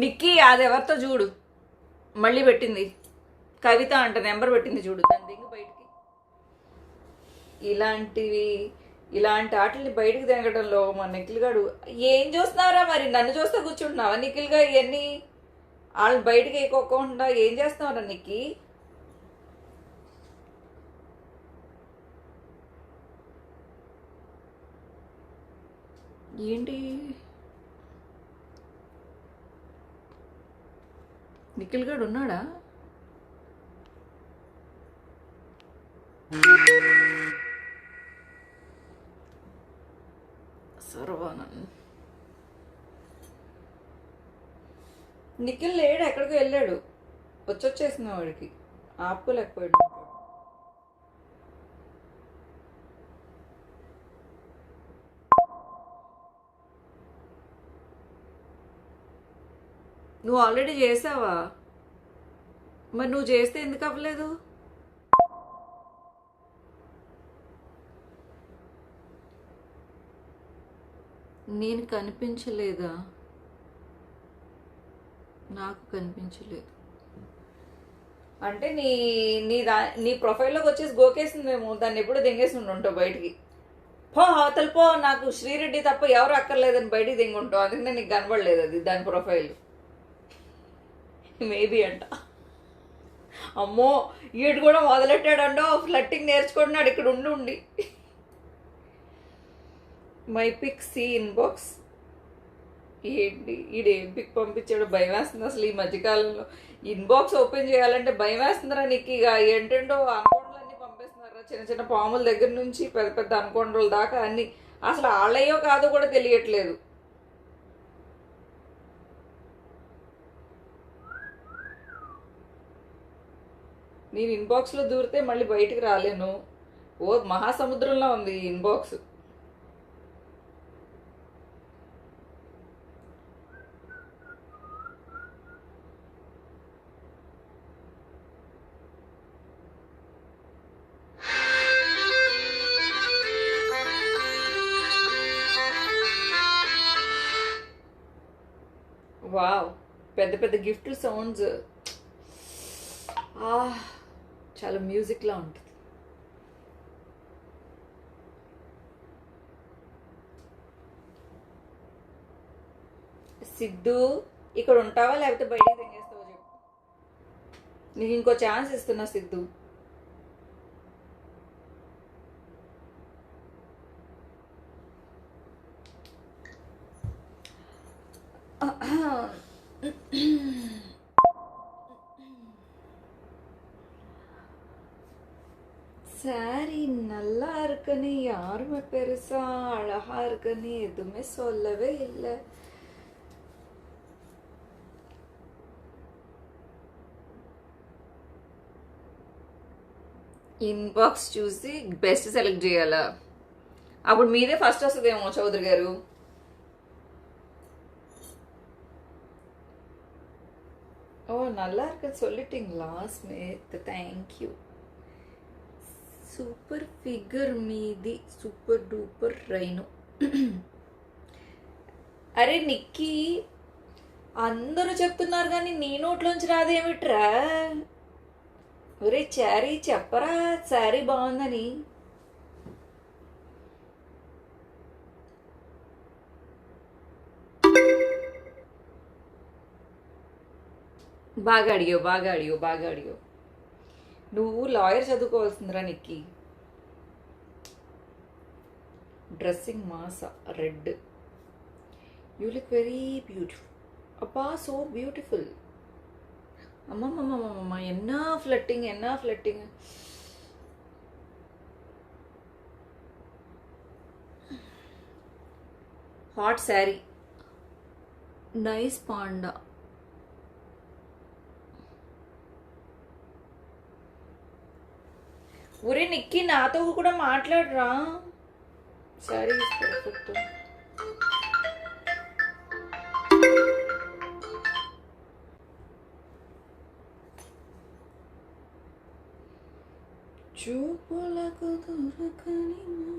నిక్కీ అది ఎవరితో చూడు మళ్ళీ పెట్టింది కవిత అంట నెంబర్ పెట్టింది చూడు దాని దింగి బయటికి. ఇలాంటి ఆటల్ని బయటికి తిరగడంలో మా నిఖిల్ గాడు ఏం చూస్తున్నారా మరి నన్ను చూస్తే కూర్చుంటున్నావా నిఖిల్ గా ఇవన్నీ వాళ్ళు బయటికి వేయకోకుండా ఏం చేస్తున్నారా నిక్కి? ఏంటి నిఖిల్ గాడు ఉన్నాడా? సర్వానంద్ నిఖిల్ లేడు, ఎక్కడికి వెళ్ళాడు. వచ్చేసిన వాడికి ఆపుకోలేకపోయాడు. నువ్వు ఆల్రెడీ చేసావా? మరి నువ్వు చేస్తే ఎందుకు అవ్వలేదు? నేను కనిపించలేదా? నాకు కనిపించలేదు అంటే నీ ప్రొఫైల్లోకి వచ్చేసి గోకేసిందేమో, దాన్ని ఎప్పుడో దింగేసి ఉంటావు బయటికి. పో అవతల పో, నాకు శ్రీరెడ్డి తప్ప ఎవరు అక్కర్లేదని బయటికి దింగుంటావు, అందుకనే నీకు కనబడలేదు అది దాని ప్రొఫైల్. మేబీ అంట. అమ్మో ఈడు కూడా మొదలెట్టాడండో ఫ్లట్టింగ్ నేర్చుకుంటున్నాడు ఇక్కడ ఉండి. My pic see inbox. ఏంటి ఈడేం పిక్ పంపించాడు? భయం వేస్తుంది అసలు ఈ మధ్యకాలంలో. ఇన్బాక్స్ ఓపెన్ చేయాలంటే భయం వేస్తుందిరా నీకు. ఇక ఏంటంటో అనుకోండలన్నీ పంపిస్తున్నారా, చిన్న చిన్న పాముల దగ్గర నుంచి పెద్ద పెద్ద అనుకోండల దాకా అన్ని. అసలు వాళ్ళయ్యో కాదో కూడా తెలియట్లేదు. నేను ఇన్బాక్స్లో దూరితే మళ్ళీ బయటికి రాలేను. ఓ మహాసముద్రంలో ఉంది ఈ ఇన్బాక్స్. వావ్, పెద్ద పెద్ద గిఫ్ట్ సౌండ్స్. చాలా మ్యూజిక్లా ఉంటుంది. సిద్ధు ఇక్కడ ఉంటావా లేకపోతే బయటికి తెంగేస్తావో చెప్పు. నీకు ఇంకో ఛాన్స్ ఇస్తున్నా సిద్ధు. சாரி நல்லா இருக்குன்னு யாருமே பெருசா அழகா இருக்குன்னு எதுவுமே சொல்லவே இல்லை. ఇన్బాక్స్ చూసి బెస్ట్ సెలెక్ట్ చేయాలా? అప్పుడు మీదే ఫస్ట్ వస్తుందేమో చౌదరి గారు. ఓ நல்லா இருக்குன்னு சொல்லிட்டீங்களா ஸ்மித்? தேங்க்யூ. సూపర్ ఫిగర్ మీది, సూపర్ డూపర్ రైను. అరే నిక్కీ, అందరూ చెప్తున్నారు కానీ నీ నోట్లోంచి రాదేమిట్రా? ఒరే చారీ చెప్పరా శారీ బాగుందని. బాగా అడిగావు. నువ్వు లాయర్ చదువుకోవాల్సిందిరా నిక్కీ. డ్రెస్సింగ్ మాస red. You look very beautiful. అబ్బా సో బ్యూటిఫుల్. అమ్మమ్మమ్మమ్మ ఎన్నా flirting. Hot sari, nice panda. ఒరే నిక్కీ నాతో కూడా మాట్లాడరా. Sorry perfect. చూపులకు దొరకని